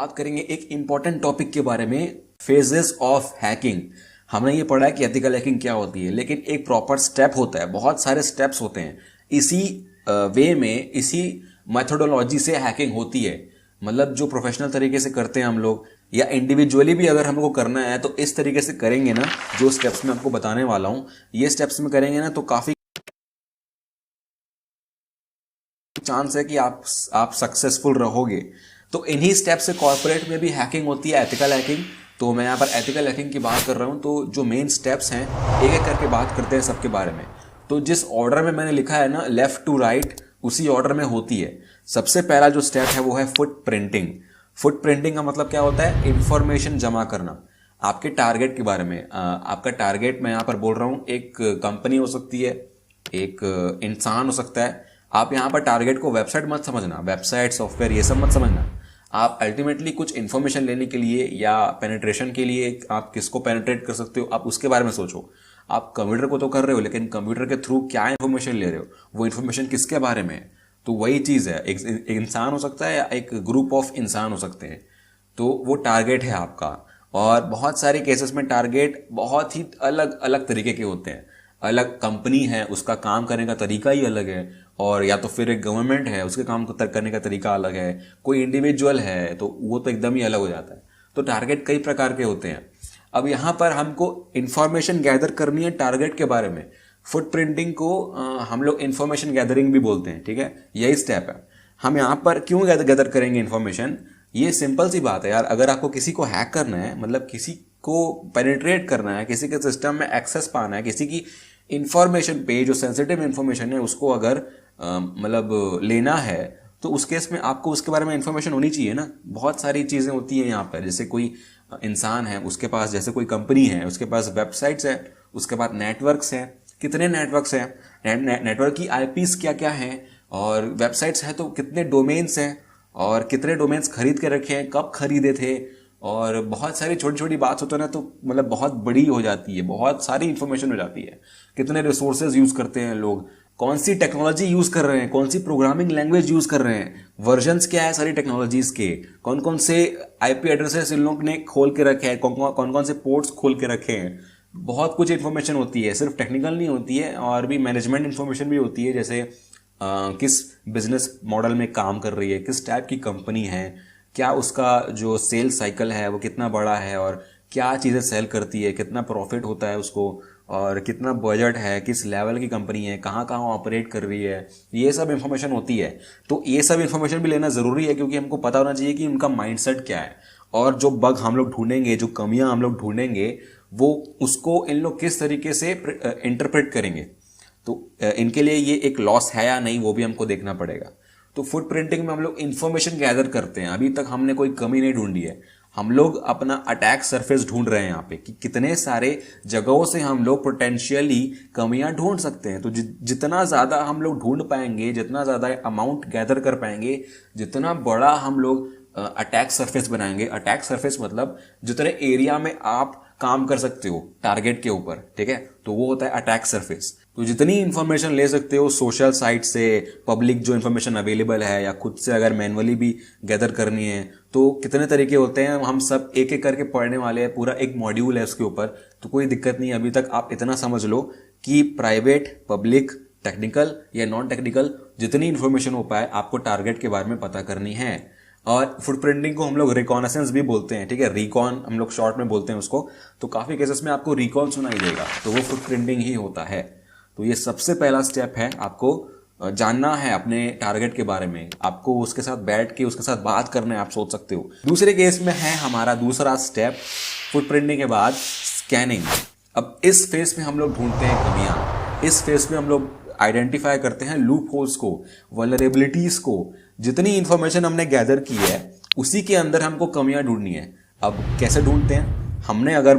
बात करेंगे एक इंपॉर्टेंट टॉपिक के बारे में, फेजेस ऑफ हैकिंग। हमने ये पढ़ा है कि एथिकल हैकिंग क्या होती है, लेकिन एक प्रॉपर स्टेप होता है, बहुत सारे स्टेप्स होते हैं। इसी वे में, इसी मेथोडोलॉजी से हैकिंग होती है। मतलब जो प्रोफेशनल तरीके से करते हैं हम लोग, या इंडिविजुअली भी अगर हमको करना है तो इस तरीके से करेंगे ना। जो स्टेप्स मैं आपको बताने वाला हूं, ये स्टेप्स में करेंगे ना तो काफी चांस है कि आप सक्सेसफुल रहोगे। तो इन्हीं स्टेप से कॉर्पोरेट में भी हैकिंग होती है, एथिकल हैकिंग। तो मैं यहाँ पर एथिकल हैकिंग की बात कर रहा हूँ। तो जो मेन स्टेप्स हैं, एक एक करके बात करते हैं सबके बारे में। तो जिस ऑर्डर में मैंने लिखा है ना, लेफ्ट टू राइट, उसी ऑर्डर में होती है। सबसे पहला जो स्टेप है वो है फुट प्रिंटिंग। फुट प्रिंटिंग का मतलब क्या होता है? इंफॉर्मेशन जमा करना आपके टारगेट के बारे में। आपका टारगेट मैं यहाँ पर बोल रहा हूँ, एक कंपनी हो सकती है, एक इंसान हो सकता है। आप यहाँ पर टारगेट को वेबसाइट मत समझना, वेबसाइट सॉफ्टवेयर ये सब मत समझना। आप अल्टीमेटली कुछ इन्फॉर्मेशन लेने के लिए या पेनिट्रेशन के लिए आप किसको पेनिट्रेट कर सकते हो, आप उसके बारे में सोचो। आप कंप्यूटर को तो कर रहे हो, लेकिन कंप्यूटर के थ्रू क्या इन्फॉर्मेशन ले रहे हो, वो इन्फॉर्मेशन किसके बारे में है? तो वही चीज़ है, एक इंसान हो सकता है या एक ग्रुप ऑफ इंसान हो सकते हैं। तो वो टारगेट है आपका। और बहुत सारे केसेस में टारगेट बहुत ही अलग अलग तरीके के होते हैं। अलग कंपनी है, उसका काम करने का तरीका ही अलग है। और या तो फिर एक गवर्नमेंट है, उसके काम करने का तरीका अलग है। कोई इंडिविजुअल है तो वो तो एकदम ही अलग हो जाता है। तो टारगेट कई प्रकार के होते हैं। अब यहाँ पर हमको इंफॉर्मेशन गैदर करनी है टारगेट के बारे में। फुट प्रिंटिंग को हम लोग इंफॉर्मेशन गैदरिंग भी बोलते हैं, ठीक है? यही स्टेप है। हम यहाँ पर क्यों गैदर करेंगे इंफॉर्मेशन? ये सिंपल सी बात है यार। अगर आपको किसी को हैक करना है, मतलब किसी को पेनिट्रेट करना है, किसी के सिस्टम में एक्सेस पाना है, किसी की इंफॉर्मेशन पे जो सेंसिटिव इंफॉर्मेशन है उसको अगर मतलब लेना है, तो उस केस में आपको उसके बारे में इंफॉर्मेशन होनी चाहिए ना। बहुत सारी चीज़ें होती हैं यहाँ पर। जैसे कोई इंसान है, उसके पास, जैसे कोई कंपनी है, उसके पास वेबसाइट्स है, उसके बाद नेटवर्क्स हैं। कितने नेटवर्क्स हैं, नेटवर्क की आईपीस क्या क्या हैं, और वेबसाइट्स हैं तो कितने डोमेन्स हैं, और कितने डोमेन्स खरीद के रखे हैं, कब खरीदे थे, और बहुत सारी छोटी छोटी बात होती है ना, तो मतलब बहुत बड़ी हो जाती है, बहुत सारी इंफॉर्मेशन हो जाती है। कितने रिसोर्सेज यूज करते हैं लोग, कौन सी टेक्नोलॉजी यूज कर रहे हैं, कौन सी प्रोग्रामिंग लैंग्वेज यूज कर रहे हैं, वर्जन्स क्या है सारी टेक्नोलॉजीज के, कौन कौन से आईपी एड्रेसेस इन लोग ने खोल के रखे हैं, कौन कौन से पोर्ट्स खोल के रखे हैं। बहुत कुछ इन्फॉर्मेशन होती है, सिर्फ टेक्निकल नहीं होती है, और भी मैनेजमेंट इन्फॉर्मेशन भी होती है। जैसे किस बिजनेस मॉडल में काम कर रही है, किस टाइप की कंपनी है, क्या उसका जो सेल्स साइकिल है वो कितना बड़ा है, और क्या चीज़ें सेल करती है, कितना प्रॉफिट होता है उसको, और कितना बजट है, किस लेवल की कंपनी है, कहाँ कहाँ ऑपरेट कर रही है, ये सब इन्फॉर्मेशन होती है। तो ये सब इन्फॉर्मेशन भी लेना ज़रूरी है, क्योंकि हमको पता होना चाहिए कि उनका माइंडसेट क्या है, और जो बग हम लोग ढूंढेंगे, जो कमियां हम लोग ढूंढेंगे, वो उसको इन लोग किस तरीके से इंटरप्रेट करेंगे। तो इनके लिए ये एक लॉस है या नहीं, वो भी हमको देखना पड़ेगा। तो फुट प्रिंटिंग में हम लोग इन्फॉर्मेशन गैदर करते हैं। अभी तक हमने कोई कमी नहीं ढूंढी है। हम लोग अपना अटैक सरफेस ढूंढ रहे हैं यहाँ पे, कि कितने सारे जगहों से हम लोग पोटेंशियली कमियां ढूंढ सकते हैं। तो जितना ज़्यादा हम लोग ढूंढ पाएंगे, जितना ज़्यादा अमाउंट गैदर कर पाएंगे, जितना बड़ा हम लोग अटैक सरफेस बनाएंगे। अटैक सरफेस मतलब जितने एरिया में आप काम कर सकते हो टारगेट के ऊपर, ठीक है, तो वो होता है अटैक सरफेस। तो जितनी इंफॉर्मेशन ले सकते हो सोशल साइट से, पब्लिक जो इंफॉर्मेशन अवेलेबल है, या खुद से अगर मैनुअली भी गैदर करनी है, तो कितने तरीके होते हैं, हम सब एक एक करके पढ़ने वाले हैं। पूरा एक मॉड्यूल है उसके ऊपर, तो कोई दिक्कत नहीं है। अभी तक आप इतना समझ लो कि प्राइवेट, पब्लिक, टेक्निकल या नॉन टेक्निकल, जितनी इंफॉर्मेशन हो पाए आपको टारगेट के बारे में पता करनी है। और फुट प्रिंटिंग को हम लोग रिकॉनेसेंस भी बोलते हैं, ठीक है, रिकॉन हम लोग शॉर्ट में बोलते हैं उसको। तो काफ़ी केसेस में आपको रिकॉन सुनाई देगा, तो वो फुट प्रिंटिंग ही होता है। तो ये सबसे पहला स्टेप है, आपको जानना है अपने टारगेट के बारे में, आपको उसके साथ बैठ के उसके साथ बात करना है, आप सोच सकते हो। दूसरे केस में है हमारा दूसरा स्टेप, फुट प्रिंटिंग के बाद स्कैनिंग। अब इस फेस में हम लोग ढूंढते हैं कमियां, इस फेस में हम लोग आइडेंटिफाई करते हैं लूप होल्स को, वल्नरेबिलिटीज को। जितनी इंफॉर्मेशन हमने गैदर की है उसी के अंदर हमको कमियां ढूंढनी है। अब कैसे ढूंढते हैं? हमने अगर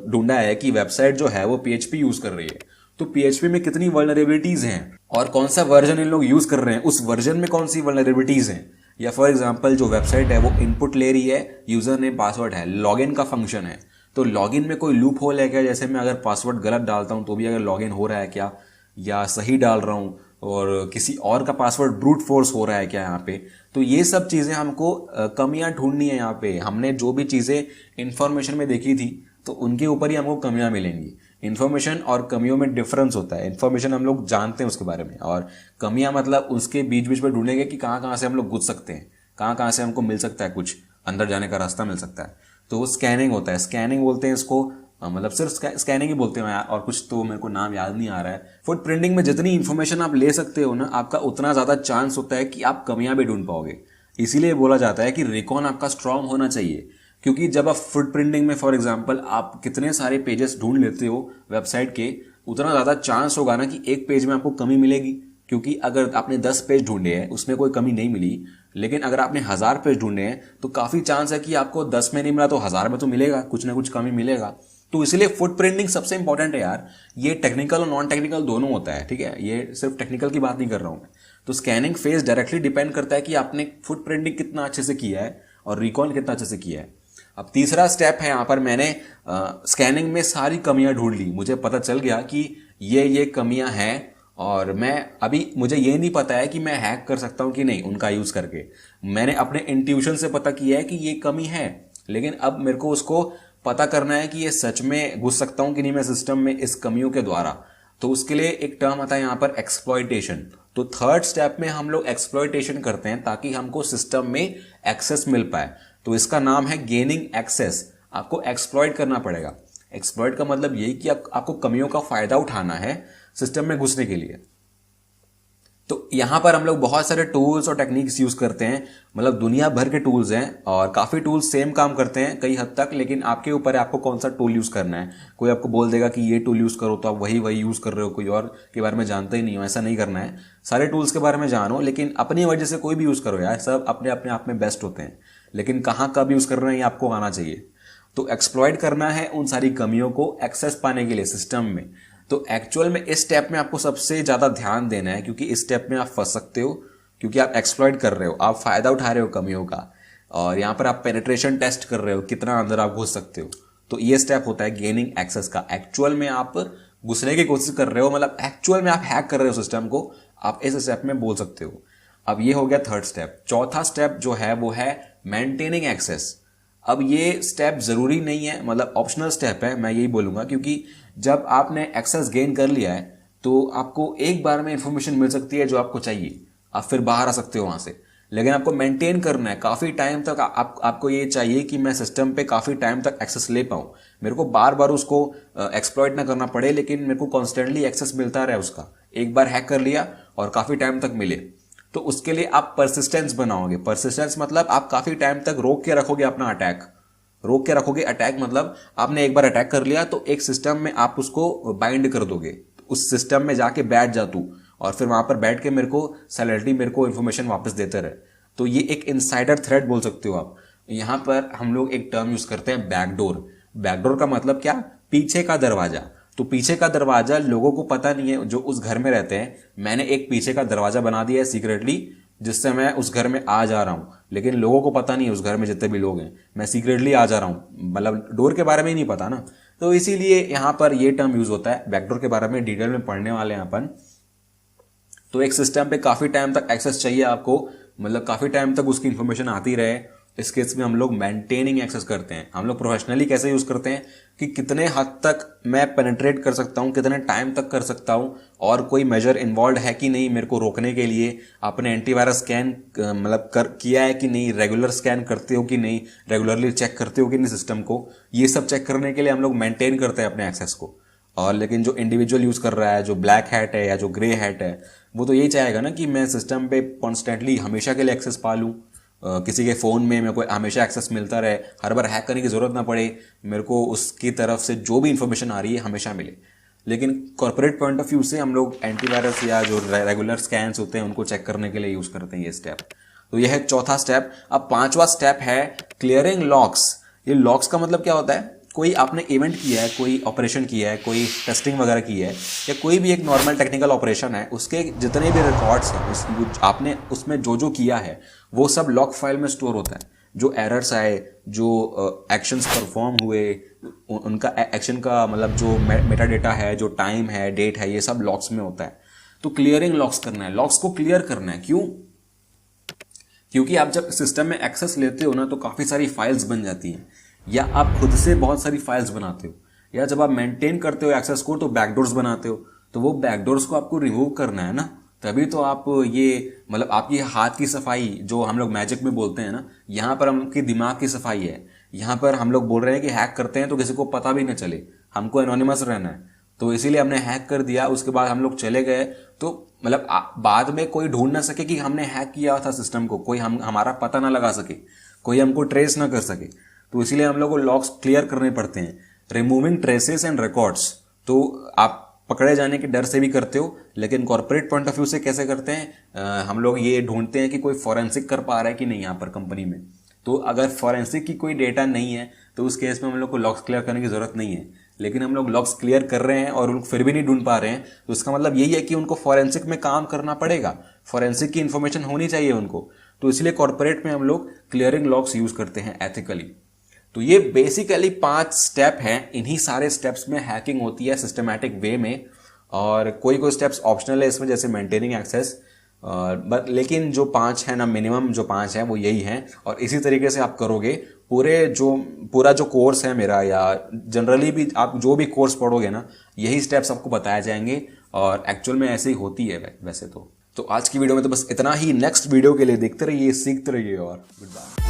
ढूंढा है कि वेबसाइट जो है वो PHP यूज कर रही है, तो PHP में कितनी वल्नरेबिलिटीज हैं, और कौन सा वर्जन इन लोग यूज कर रहे हैं, उस वर्जन में कौन सी वल्नरेबिलिटीज हैं। या फॉर एग्जांपल जो वेबसाइट है वो इनपुट ले रही है, यूजर नेम पासवर्ड है, लॉगिन का फंक्शन है, तो लॉगिन में कोई लूप होल है क्या? जैसे मैं अगर पासवर्ड गलत डालता हूं तो भी अगर लॉगिन हो रहा है क्या, या सही डाल रहा हूं और किसी और का पासवर्ड ब्रूट फोर्स हो रहा है क्या यहाँ पे। तो ये सब चीज़ें हमको कमियां ढूंढनी है। यहाँ पे हमने जो भी चीज़ें इंफॉर्मेशन में देखी थी तो उनके ऊपर ही हमको कमियां मिलेंगी। इन्फॉर्मेशन और कमियों में डिफरेंस होता है। इन्फॉर्मेशन हम लोग जानते हैं उसके बारे में, और कमियां मतलब उसके बीच बीच में ढूंढेंगे कि कहाँ कहाँ से हम लोग घुस सकते हैं, कहाँ कहाँ से हमको मिल सकता है, कुछ अंदर जाने का रास्ता मिल सकता है। तो वो स्कैनिंग होता है। स्कैनिंग बोलते हैं इसको, मतलब सिर्फ स्कैनिंग ही बोलते हैं यार, और कुछ तो मेरे को नाम याद नहीं आ रहा है। फुटप्रिंटिंग में जितनी इन्फॉर्मेशन आप ले सकते हो ना, आपका उतना ज़्यादा चांस होता है कि आप कमियां भी ढूंढ पाओगे। इसीलिए बोला जाता है कि रिकॉन आपका स्ट्रांग होना चाहिए, क्योंकि जब आप फुटप्रिंटिंग में फॉर एग्जांपल आप कितने सारे पेजेस ढूंढ लेते हो वेबसाइट के, उतना ज़्यादा चांस होगा ना कि एक पेज में आपको कमी मिलेगी। क्योंकि अगर आपने 10 पेज ढूंढे हैं उसमें कोई कमी नहीं मिली, लेकिन अगर आपने 1000 पेज ढूंढे हैं तो काफ़ी चांस है कि आपको 10 में नहीं मिला तो 1000 में तो मिलेगा, कुछ ना कुछ कमी मिलेगा। तो इसलिए फुटप्रिंटिंग सबसे इंपॉर्टेंट है यार। ये टेक्निकल और नॉन टेक्निकल दोनों होता है, ठीक है, ये सिर्फ टेक्निकल की बात नहीं कर रहा हूं मैं। तो स्कैनिंग फेज डायरेक्टली डिपेंड करता है कि आपने फुटप्रिंटिंग कितना अच्छे से किया है और रिकॉन कितना अच्छे से किया है। अब तीसरा स्टेप है, यहाँ पर मैंने स्कैनिंग में सारी कमियां ढूंढ ली, मुझे पता चल गया कि ये कमियां हैं, और मैं अभी मुझे ये नहीं पता है कि मैं हैक कर सकता हूं कि नहीं उनका यूज करके। मैंने अपने इंट्यूशन से पता किया है कि ये कमी है, लेकिन अब मेरे को उसको पता करना है कि ये सच में घुस सकता हूं कि नहीं मैं सिस्टम में इस कमियों के द्वारा। तो उसके लिए एक टर्म आता है यहाँ पर एक्सप्लॉयटेशन। तो थर्ड स्टेप में हम लोग एक्सप्लॉयटेशन करते हैं ताकि हमको सिस्टम में एक्सेस मिल पाए। तो इसका नाम है गेनिंग एक्सेस। आपको एक्सप्लॉयट करना पड़ेगा। एक्सप्लॉयट का मतलब यही कि आपको कमियों का फायदा उठाना है सिस्टम में घुसने के लिए। तो यहां पर हम लोग बहुत सारे टूल्स और टेक्निक्स यूज करते हैं, मतलब दुनिया भर के टूल्स हैं और काफी टूल्स सेम काम करते हैं कई हद तक, लेकिन आपके ऊपर है आपको कौन सा टूल यूज करना है। कोई आपको बोल देगा कि ये टूल यूज करो तो आप वही यूज कर रहे हो, कोई और के बारे में जानते ही नहीं हो। ऐसा नहीं करना है, सारे टूल्स के बारे में जानो, लेकिन अपनी वजह से कोई भी यूज करो यार, सब अपने अपने आप में बेस्ट होते हैं, लेकिन कहाँ कब यूज करना है ये आपको आना चाहिए। तो एक्सप्लॉइट करना है उन सारी कमियों को एक्सेस पाने के लिए सिस्टम में। तो एक्चुअल में इस स्टेप में आपको सबसे ज्यादा ध्यान देना है, क्योंकि इस स्टेप में आप फंस सकते हो, क्योंकि आप एक्सप्लॉइट कर रहे हो, आप फायदा उठा रहे हो कमियों का, और यहाँ पर आप पेनिट्रेशन टेस्ट कर रहे हो कितना अंदर आप घुस सकते हो। तो ये स्टेप होता है गेनिंग एक्सेस का। एक्चुअल में आप घुसने की कोशिश कर रहे हो, मतलब एक्चुअल में आप हैक कर रहे हो सिस्टम को, आप इस स्टेप में बोल सकते हो। अब ये हो गया थर्ड स्टेप। चौथा स्टेप जो है वो है मेंटेनिंग एक्सेस। अब ये स्टेप जरूरी नहीं है, मतलब ऑप्शनल स्टेप है, मैं यही बोलूंगा, क्योंकि जब आपने एक्सेस गेन कर लिया है तो आपको एक बार में इंफॉर्मेशन मिल सकती है जो आपको चाहिए, आप फिर बाहर आ सकते हो वहां से। लेकिन आपको मेंटेन करना है काफी टाइम तक। आपको ये चाहिए कि मैं सिस्टम पे काफी टाइम तक एक्सेस ले पाऊं, मेरे को बार बार उसको एक्सप्लॉइट ना करना पड़े, लेकिन मेरे को कॉन्स्टेंटली एक्सेस मिलता रहे उसका। एक बार हैक कर लिया और काफी टाइम तक मिले, तो उसके लिए आप परसिस्टेंस बनाओगे। परसिस्टेंस मतलब आप काफी टाइम तक रोक के रखोगे अपना अटैक, रोक के रखोगे। अटैक मतलब आपने एक बार अटैक कर लिया तो एक सिस्टम में आप उसको बाइंड कर दोगे, उस सिस्टम में जाके बैठ जा तू, और फिर वहां पर बैठ के मेरे को साइलेंटली मेरे को इन्फॉर्मेशन वापस देते रहे। तो ये एक इनसाइडर थ्रेट बोल सकते हो आप। यहां पर हम लोग एक टर्म यूज करते हैं बैकडोर। बैकडोर का मतलब क्या? पीछे का दरवाजा। तो पीछे का दरवाजा लोगों को पता नहीं है जो उस घर में रहते हैं। मैंने एक पीछे का दरवाजा बना दिया है सीक्रेटली, जिससे मैं उस घर में आ जा रहा हूं, लेकिन लोगों को पता नहीं है, उस घर में जितने भी लोग हैं मैं सीक्रेटली आ जा रहा हूं, मतलब डोर के बारे में ही नहीं पता ना। तो इसीलिए यहां पर ये टर्म यूज होता है। बैकडोर के बारे में डिटेल में पढ़ने वाले हैं अपन। तो एक सिस्टम पे काफी टाइम तक एक्सेस चाहिए आपको, मतलब काफी टाइम तक उसकी इंफॉर्मेशन आती रहे। इस केस में हम लोग मेंटेनिंग एक्सेस करते हैं। हम लोग प्रोफेशनली कैसे यूज करते हैं कि कितने हद तक मैं पेनिट्रेट कर सकता हूं, कितने टाइम तक कर सकता हूं, और कोई मेजर इन्वॉल्व है कि नहीं मेरे को रोकने के लिए। आपने एंटीवायरस स्कैन मतलब किया है कि नहीं, रेगुलर स्कैन करते हो कि नहीं, रेगुलरली चेक करते हो कि नहीं सिस्टम को। ये सब चेक करने के लिए हम लोग मेंटेन करते हैं अपने एक्सेस को। और लेकिन जो इंडिविजुअल यूज कर रहा है, जो ब्लैक हैट है या जो ग्रे हैट है, वो तो यही चाहेगा ना कि मैं सिस्टम पे कॉन्स्टेंटली हमेशा के लिए एक्सेस पा लूँ, किसी के फ़ोन में मेरे को हमेशा एक्सेस मिलता रहे, हर बार हैक करने की ज़रूरत ना पड़े, मेरे को उसकी तरफ से जो भी इंफॉर्मेशन आ रही है हमेशा मिले। लेकिन कॉर्पोरेट पॉइंट ऑफ व्यू से हम लोग एंटीवायरस या जो रेगुलर स्कैन्स होते हैं उनको चेक करने के लिए यूज़ करते हैं ये स्टेप। तो यह है चौथा स्टेप। अब पांचवा स्टेप है क्लियरिंग लॉक्स। ये लॉक्स का मतलब क्या होता है? कोई आपने इवेंट किया है, कोई ऑपरेशन किया है, कोई टेस्टिंग वगैरह की है, या कोई भी एक नॉर्मल टेक्निकल ऑपरेशन है, उसके जितने भी रिकॉर्ड्स हैं आपने उसमें जो जो किया है वो सब लॉग फाइल में स्टोर होता है। जो एरर्स आए, जो एक्शंस परफॉर्म हुए, उनका एक्शन का मतलब जो मेटा डेटा है, जो टाइम है, डेट है, ये सब लॉग्स में होता है। तो क्लियरिंग लॉक्स करना है, लॉक्स को क्लियर करना है। क्यों? क्योंकि आप जब सिस्टम में एक्सेस लेते हो ना तो काफ़ी सारी फाइल्स बन जाती हैं, या आप खुद से बहुत सारी फाइल्स बनाते हो, या जब आप मेंटेन करते हो एक्सेस को तो बैकडोर्स बनाते हो, तो वो बैकडोर्स को आपको रिमूव करना है ना। तभी तो आप ये मतलब आपकी हाथ की सफाई जो हम लोग मैजिक में बोलते हैं ना, यहाँ पर हमकी दिमाग की सफाई है। यहाँ पर हम लोग बोल रहे हैं कि हैक करते हैं तो किसी को पता भी न चले, हमको एनोनिमस रहना है, तो इसीलिए हमने हैक कर दिया। उसके बाद हम लोग चले गए तो मतलब बाद में कोई ढूंढ ना सके कि हमने हैक किया था सिस्टम को, कोई हमारा पता ना लगा सके, कोई हमको ट्रेस ना कर सके। तो इसीलिए हम लोग को लॉक्स क्लियर करने पड़ते हैं। रिमूविंग ट्रेसेस एंड रिकॉर्ड्स तो आप पकड़े जाने के डर से भी करते हो, लेकिन कॉर्पोरेट पॉइंट ऑफ व्यू से कैसे करते हैं? हम लोग ये ढूंढते हैं कि कोई फॉरेंसिक कर पा रहा है कि नहीं यहाँ पर कंपनी में। तो अगर फॉरेंसिक की कोई डेटा नहीं है तो उस केस में हम लोग को लॉक्स क्लियर करने की जरूरत नहीं है। लेकिन हम लोग लॉक्स क्लियर कर रहे हैं और उनको फिर भी नहीं ढूंढ पा रहे हैं, तो इसका मतलब यही है कि उनको फॉरेंसिक में काम करना पड़ेगा, फॉरेंसिक की इंफॉर्मेशन होनी चाहिए उनको। तो इसलिए कॉर्पोरेट में हम लोग क्लियरिंग लॉक्स यूज करते हैं एथिकली। तो ये बेसिकली 5 स्टेप हैं। इन्हीं सारे स्टेप्स में हैकिंग होती है सिस्टमैटिक वे में, और कोई कोई स्टेप्स ऑप्शनल है इसमें, जैसे मेंटेनिंग एक्सेस, लेकिन जो 5 है ना, मिनिमम जो 5 है वो यही हैं। और इसी तरीके से आप करोगे पूरा जो कोर्स है मेरा, या जनरली भी आप जो भी कोर्स पढ़ोगे ना, यही स्टेप्स आपको बताए जाएंगे, और एक्चुअल में ऐसे ही होती है वैसे तो आज की वीडियो में तो बस इतना ही। नेक्स्ट वीडियो के लिए देखते रहिए, सीखते रहिए, और गुड बाय।